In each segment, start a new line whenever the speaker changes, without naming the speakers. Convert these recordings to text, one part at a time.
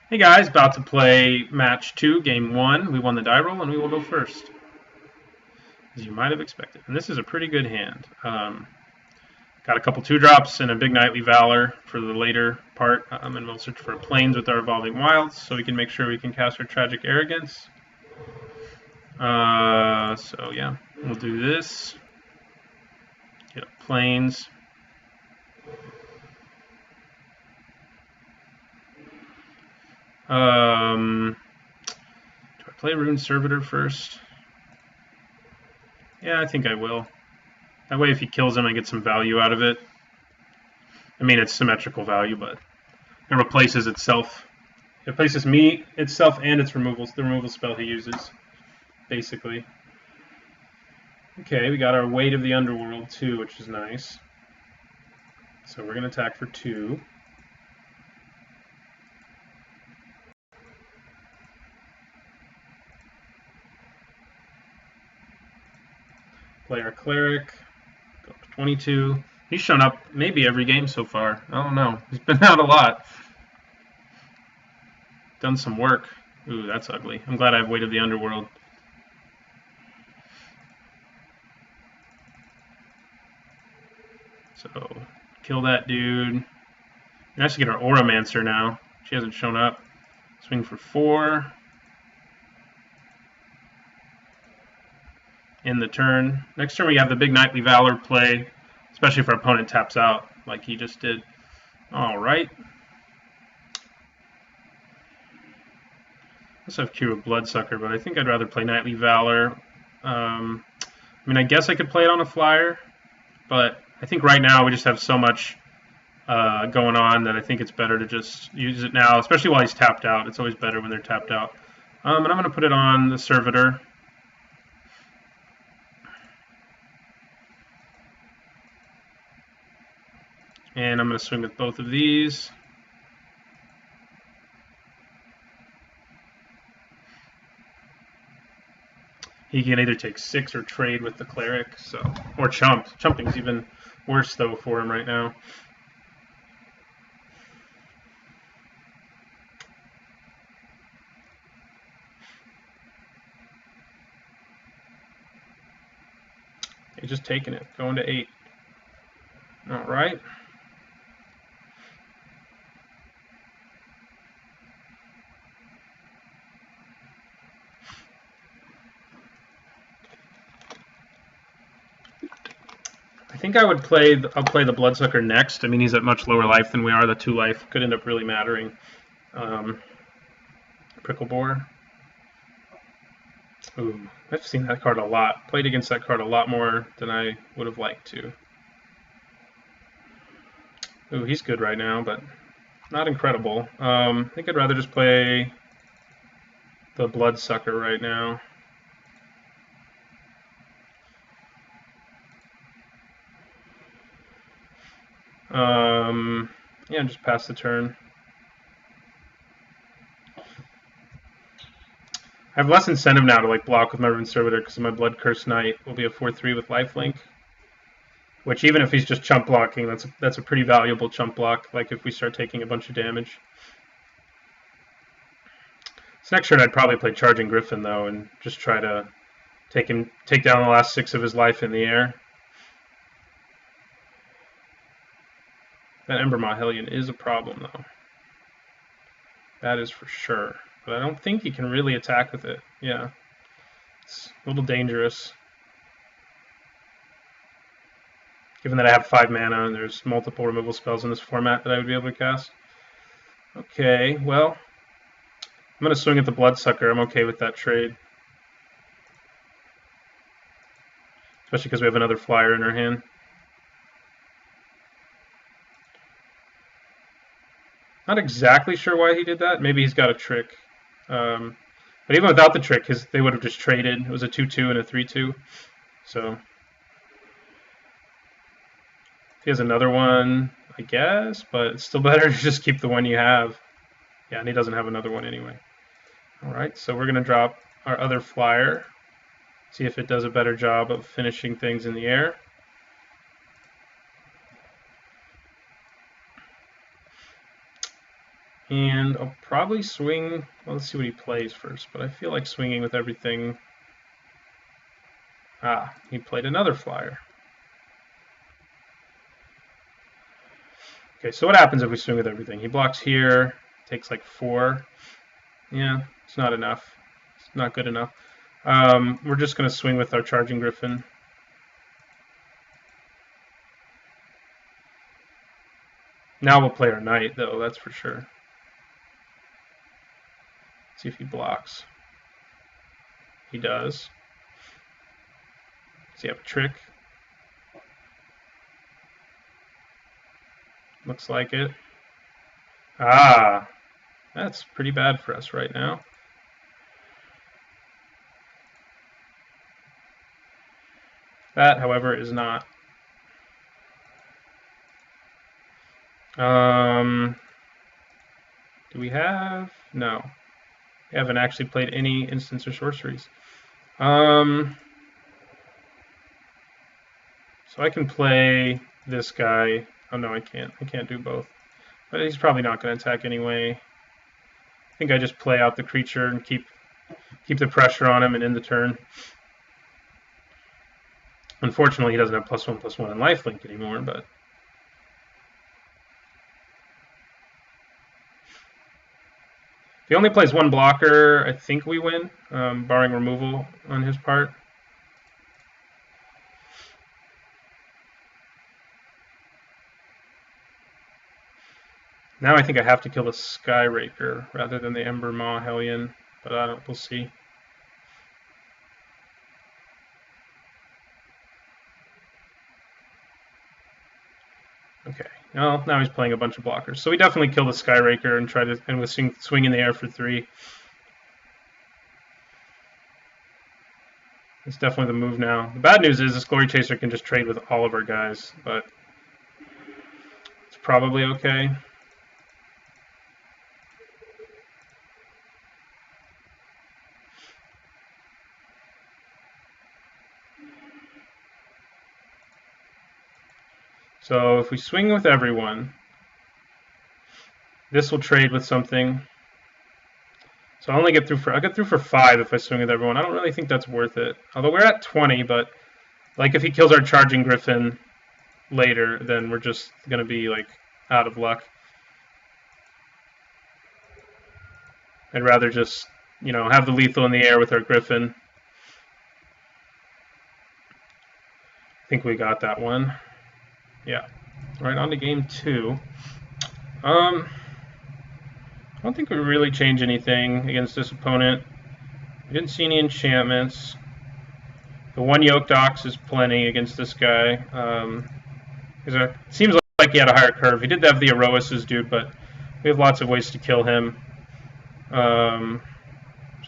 Hey guys, about to play match 2, game 1. We won the die roll and we will go first, as you might have expected. And this is a pretty good hand. Got a couple 2-drops and a big Knightly Valor for the later part, and we'll search for Plains with our Evolving Wilds so we can make sure we can cast our Tragic Arrogance. So yeah, we'll do this. Get a Plains. Do I play Rune Servitor first? Yeah, I think I will. That way if he kills him, I get some value out of it. I mean, it's symmetrical value, but it replaces itself. It replaces me, itself, and its removals. The removal spell he uses, basically. Okay, we got our Weight of the Underworld, too, which is nice. So we're going to attack for 2. Play our Cleric. Go up to 22. He's shown up maybe every game so far. I don't know. He's been out a lot. Done some work. Ooh, that's ugly. I'm glad I have Weight of the Underworld. So, kill that dude. Nice to get our Auramancer now. She hasn't shown up. Swing for 4. In the turn. Next turn we have the big Knightly Valor play, especially if our opponent taps out like he just did. Alright. I also have Cure of Bloodsucker, but I think I'd rather play Knightly Valor. I mean, I guess I could play it on a flyer, but I think right now we just have so much going on that I think it's better to just use it now, especially while he's tapped out. It's always better when they're tapped out. And I'm going to put it on the Servitor. And I'm going to swing with both of these. He can either take 6 or trade with the Cleric, or chump. Chumping's even worse, though, for him right now. He's just taking it, going to 8. All right. I think I would play. I'll play the Bloodsucker next. I mean, he's at much lower life than we are. The 2 life could end up really mattering. Prickle Boar. Ooh, I've seen that card a lot. Played against that card a lot more than I would have liked to. Ooh, he's good right now, but not incredible. I think I'd rather just play the Bloodsucker right now. Yeah, just pass the turn. I have less incentive now to like block with my Rune Servitor because my Blood Curse Knight will be a 4/3 with lifelink. Which even if he's just chump blocking, that's a pretty valuable chump block. Like if we start taking a bunch of damage. This next turn I'd probably play Charging Griffin though, and just try to take down the last 6 of his life in the air. That Embermaw Hellion is a problem, though. That is for sure. But I don't think he can really attack with it. Yeah. It's a little dangerous. Given that I have 5 mana and there's multiple removal spells in this format that I would be able to cast. Okay, well, I'm going to swing at the Bloodsucker. I'm okay with that trade. Especially because we have another flyer in our hand. Not exactly sure why he did that. Maybe he's got a trick. But even without the trick, they would have just traded. It was a 2/2 and a 3/2. So if he has another one, I guess, but it's still better to just keep the one you have. Yeah, and he doesn't have another one anyway. All right, so we're going to drop our other flyer. See if it does a better job of finishing things in the air. And I'll probably swing. Well, let's see what he plays first, but I feel like swinging with everything. Ah, he played another flyer. Okay, so what happens if we swing with everything? He blocks here, takes like 4. Yeah, it's not enough. It's not good enough. We're just going to swing with our Charging Griffin. Now we'll play our knight, though, that's for sure. See if he blocks. He does. Does he have a trick? Looks like it. Ah, that's pretty bad for us right now. That, however, is not. Do we have? No. We haven't actually played any instants or sorceries. So I can play this guy. Oh no, I can't. I can't do both. But he's probably not going to attack anyway. I think I just play out the creature and keep the pressure on him and end the turn. Unfortunately, he doesn't have +1/+1 in lifelink anymore, but if he only plays one blocker, I think we win, barring removal on his part. Now I think I have to kill the Skyraker rather than the Ember Maw Hellion, but I don't. We'll see. Okay. Well, now he's playing a bunch of blockers, so we definitely kill the Skyraker and try to with swing in the air for 3. It's definitely the move now. The bad news is this Glory Chaser can just trade with all of our guys, but it's probably okay. So if we swing with everyone, this will trade with something. So I only get through for 5 if I swing with everyone. I don't really think that's worth it. Although we're at 20, but like if he kills our Charging Griffin later, then we're just gonna be like out of luck. I'd rather just, have the lethal in the air with our Griffin. I think we got that one. Yeah. All right, on to game 2. I don't think we really change anything against this opponent. We didn't see any enchantments. The 1 Yoked Ox is plenty against this guy. It seems like he had a higher curve. He did have the Erois's dude, but we have lots of ways to kill him. So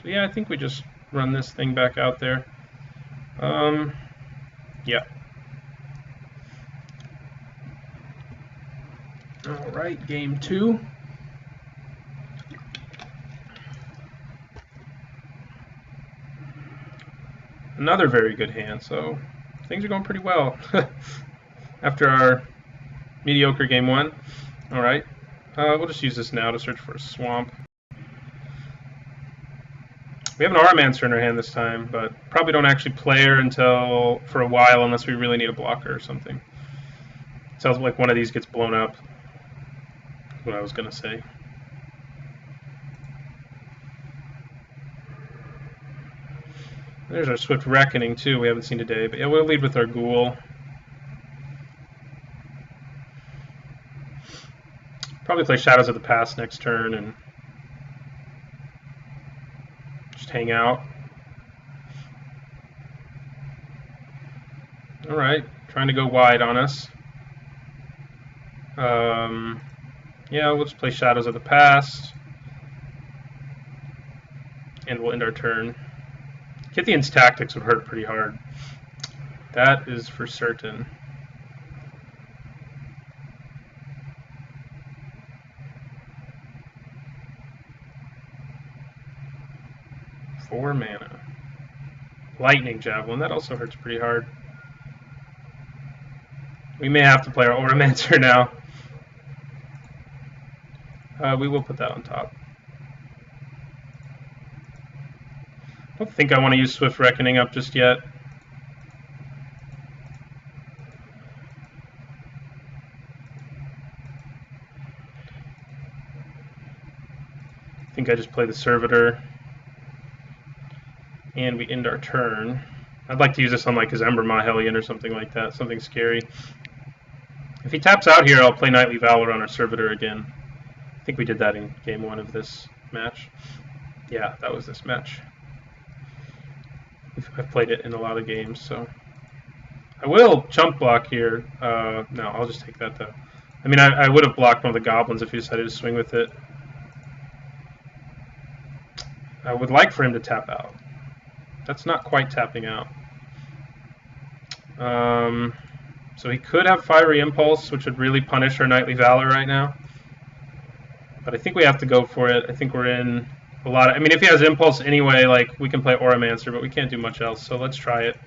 yeah, I think we just run this thing back out there. Yeah. All right, game 2. Another very good hand, so things are going pretty well after our mediocre game 1. All right, we'll just use this now to search for a swamp. We have an Auramancer in our hand this time, but probably don't actually play her for a while unless we really need a blocker or something. Sounds like one of these gets blown up. That's what I was going to say. There's our Swift Reckoning, too, we haven't seen today. But yeah, we'll lead with our Ghoul. Probably play Shadows of the Past next turn and just hang out. Alright, trying to go wide on us. Yeah, we'll just play Shadows of the Past. And we'll end our turn. Kythian's Tactics would hurt pretty hard. That is for certain. Four mana. Lightning Javelin, that also hurts pretty hard. We may have to play our Auramancer now. We will put that on top. I don't think I want to use Swift Reckoning up just yet. I think I just play the Servitor. And we end our turn. I'd like to use this on like his Ember Mahelian or something like that, something scary. If he taps out here, I'll play Knightly Valor on our Servitor again. I think we did that in game 1 of this match. Yeah, that was this match. I've played it in a lot of games, so... I will chunk block here. No, I'll just take that though. I mean, I would have blocked one of the Goblins if he decided to swing with it. I would like for him to tap out. That's not quite tapping out. So he could have Fiery Impulse, which would really punish our Knightly Valor right now. But I think we have to go for it. I think we're in a lot of... I mean, if he has Impulse anyway, like, we can play Auramancer, but we can't do much else. So let's try it.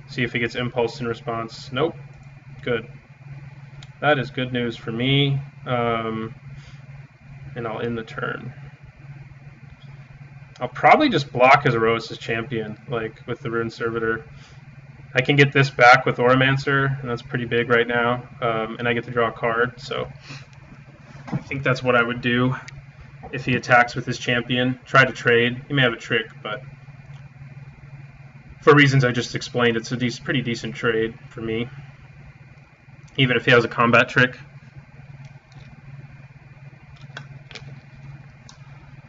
See if he gets Impulse in response. Nope. Good. That is good news for me. And I'll end the turn. I'll probably just block his Aerois' Champion, like, with the Rune Servitor. I can get this back with Auramancer, and that's pretty big right now. And I get to draw a card, so... I think that's what I would do if he attacks with his champion. Try to trade. He may have a trick, but for reasons I just explained, it's a pretty decent trade for me, even if he has a combat trick.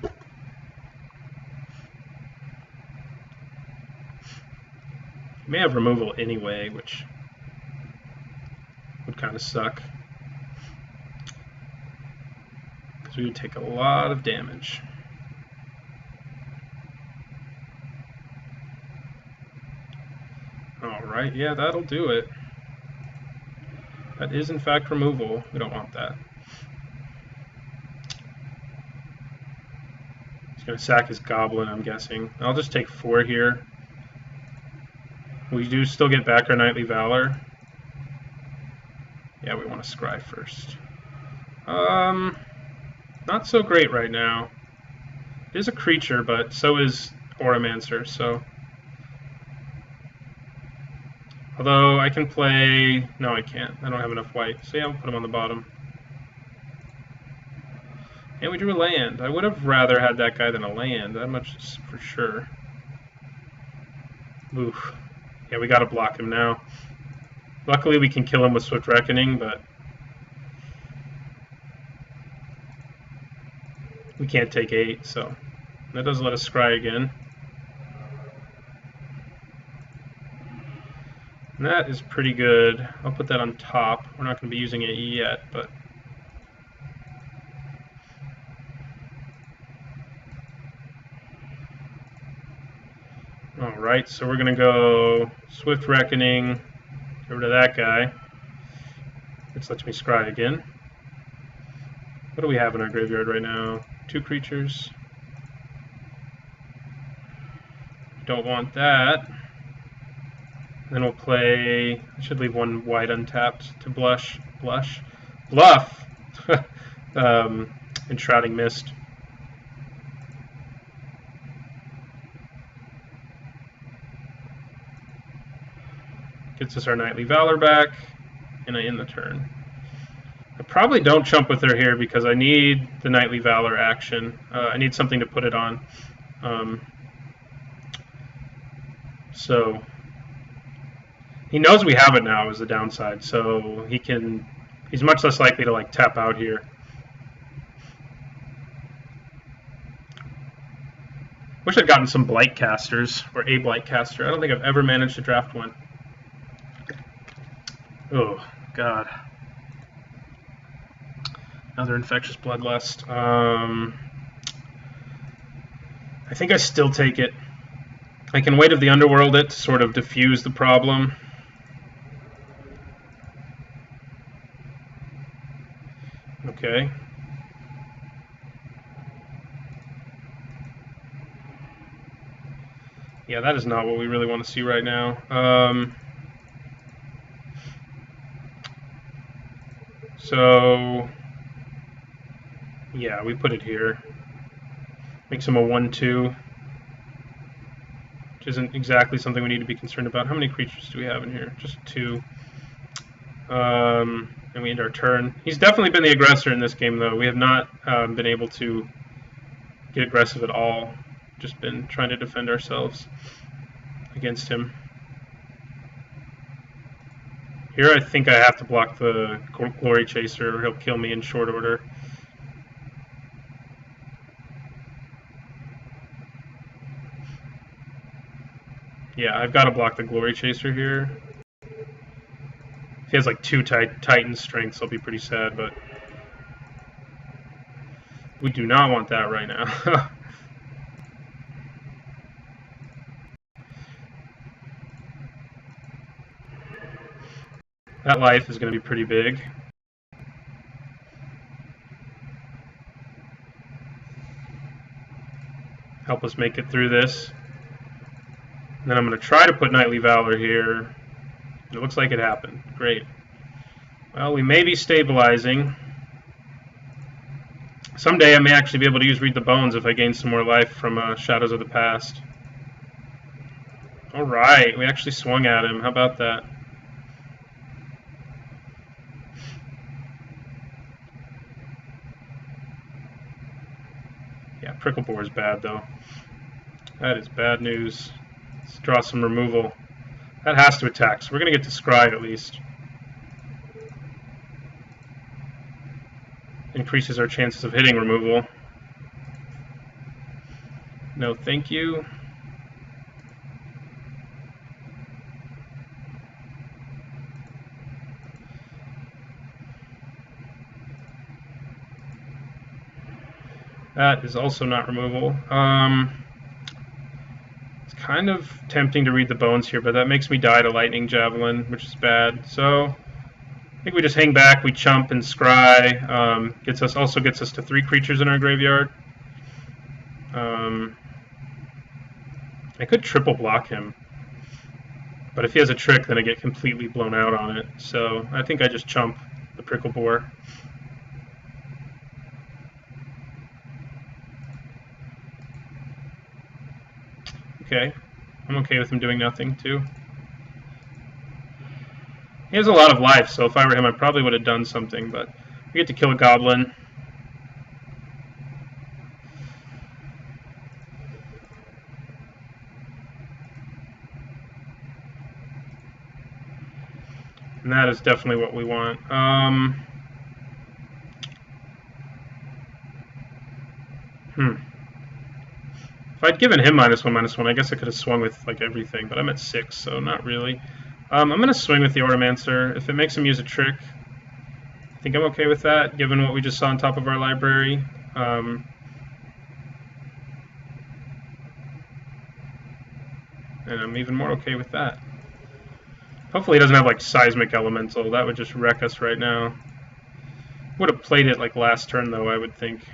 He may have removal anyway, which would kind of suck. We would take a lot of damage. Alright, yeah, that'll do it. That is in fact removal. We don't want that. He's going to sack his Goblin, I'm guessing. I'll just take 4 here. We do still get back our Knightly Valor. Yeah, we want to scry first. Not so great right now. It is a creature, but so is Auramancer, so... Although I can play... No, I can't. I don't have enough white. So yeah, I'll put him on the bottom. And we drew a land. I would have rather had that guy than a land. That much is for sure. Oof. Yeah, we gotta block him now. Luckily we can kill him with Swift Reckoning, but... we can't take 8, so that does let us scry again. And that is pretty good. I'll put that on top. We're not going to be using it yet, but... Alright, so we're going to go Swift Reckoning, get rid of that guy, which lets me scry again. What do we have in our graveyard right now? 2 creatures. Don't want that. Then we'll play... I should leave 1 white untapped to bluff. Enshrouding Mist. Gets us our Knightly Valor back, and I end the turn. I probably don't chump with her here because I need the Knightly Valor action. I need something to put it on. So he knows we have it now is the downside, so he's much less likely to like tap out here. Wish I'd gotten some Blight Casters, or a Blight Caster. I don't think I've ever managed to draft one. Oh, God. Another Infectious Bloodlust. I think I still take it. I can Weight of the Underworld it to sort of diffuse the problem. Okay. Yeah, that is not what we really want to see right now. So Yeah, we put it here. Makes him a 1/2. Which isn't exactly something we need to be concerned about. How many creatures do we have in here? Just 2. And we end our turn. He's definitely been the aggressor in this game, though. We have not been able to get aggressive at all. Just been trying to defend ourselves against him. Here I think I have to block the Glory Chaser, or he'll kill me in short order. Yeah, I've got to block the Glory Chaser here. If he has like 2 Titan strengths, I'll be pretty sad, but we do not want that right now. That life is going to be pretty big. Help us make it through this. And then I'm going to try to put Knightly Valor here. It looks like it happened. Great. Well, we may be stabilizing. Someday I may actually be able to use Read the Bones if I gain some more life from Shadows of the Past. Alright, we actually swung at him. How about that? Yeah, Prickle Boar is bad, though. That is bad news. Let's draw some removal. That has to attack, so we're going to get to Scry at least. Increases our chances of hitting removal. No, thank you. That is also not removal. It's kind of tempting to Read the Bones here, but that makes me die to Lightning Javelin, which is bad. So I think we just hang back, we chump and scry. Also gets us to 3 creatures in our graveyard. I could triple block him, but if he has a trick, then I get completely blown out on it. So I think I just chump the Prickle Boar. Okay, I'm okay with him doing nothing, too. He has a lot of life, so if I were him, I probably would have done something, but we get to kill a goblin. And that is definitely what we want. If I'd given him -1/-1, I guess I could have swung with like everything, but I'm at 6, so not really. I'm going to swing with the Automancer. If it makes him use a trick, I think I'm okay with that, given what we just saw on top of our library. And I'm even more okay with that. Hopefully he doesn't have like Seismic Elemental. That would just wreck us right now. Would have played it like last turn, though, I would think.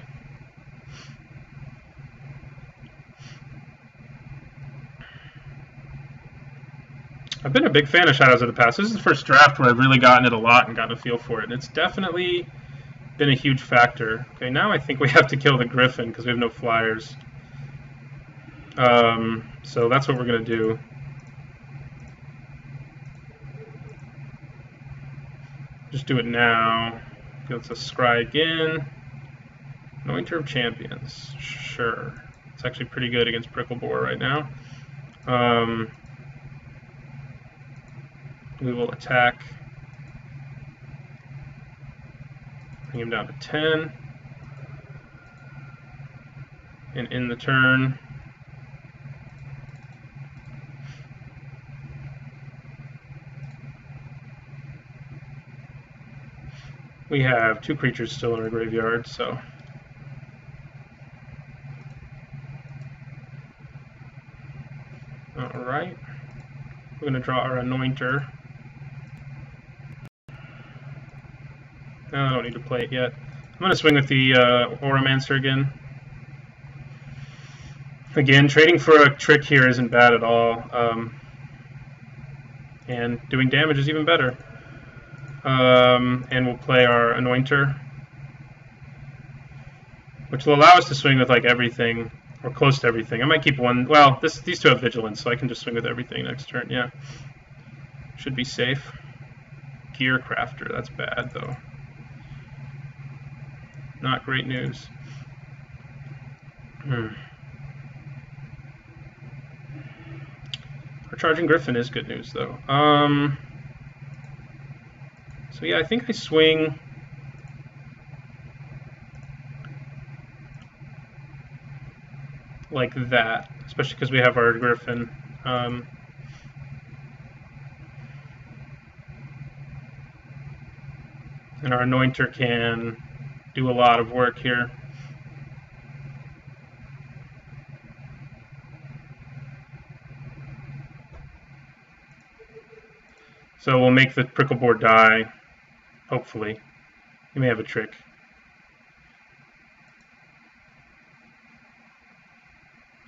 I've been a big fan of Shadows of the Past. This is the first draft where I've really gotten it a lot and gotten a feel for it. And it's definitely been a huge factor. Okay, now I think we have to kill the Griffin because we have no flyers. So that's what we're going to do. Just do it now. Let's scry again. Anointer of Champions. Sure. It's actually pretty good against Prickle Boar right now. We will attack. Bring him down to 10. And in the turn, we have 2 creatures still in our graveyard, so alright. We're going to draw our Anointer. No, I don't need to play it yet. I'm going to swing with the Automancer again. Again, trading for a trick here isn't bad at all. And doing damage is even better. And we'll play our Anointer. which will allow us to swing with like everything or close to everything. I might keep one. Well, these two have vigilance, so I can just swing with everything next turn. Yeah, should be safe. Gear Crafter, that's bad though. Not great news. Our Charging Griffin is good news though. So yeah, I think I swing. Like that, especially because we have our Griffin. And our Anointer can do a lot of work here. So we'll make the Prickle Boar die, hopefully. He may have a trick.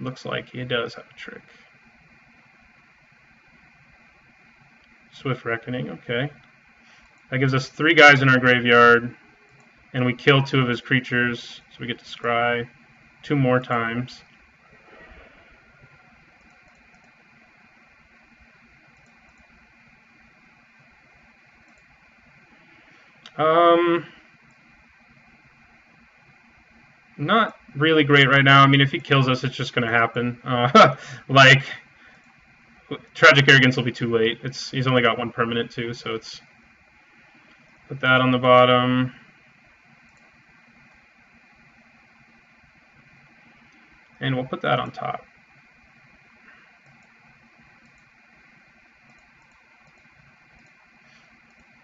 Looks like he does have a trick. Swift Reckoning, okay. That gives us 3 guys in our graveyard, and we kill 2 of his creatures, so we get to scry 2 more times. Not really great right now. I mean, if he kills us, it's just going to happen. Like, Tragic Arrogance will be too late. He's only got 1 permanent too, so it's... Put that on the bottom. And we'll put that on top.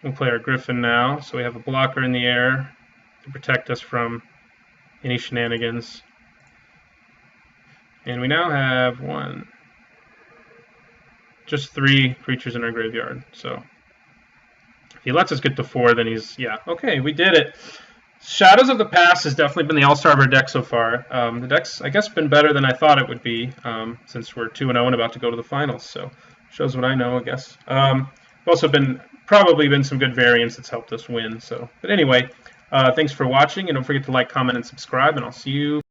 We'll play our Griffin now, so we have a blocker in the air to protect us from any shenanigans. And we now have just 3 creatures in our graveyard. So if he lets us get to 4, then he's, yeah, okay, we did it. Shadows of the Past has definitely been the all-star of our deck so far. The deck's, I guess, been better than I thought it would be, since we're 2-0 and about to go to the finals. So shows what I know, I guess. Also probably been some good variants that's helped us win. So, but anyway, thanks for watching, and don't forget to like, comment, and subscribe, and I'll see you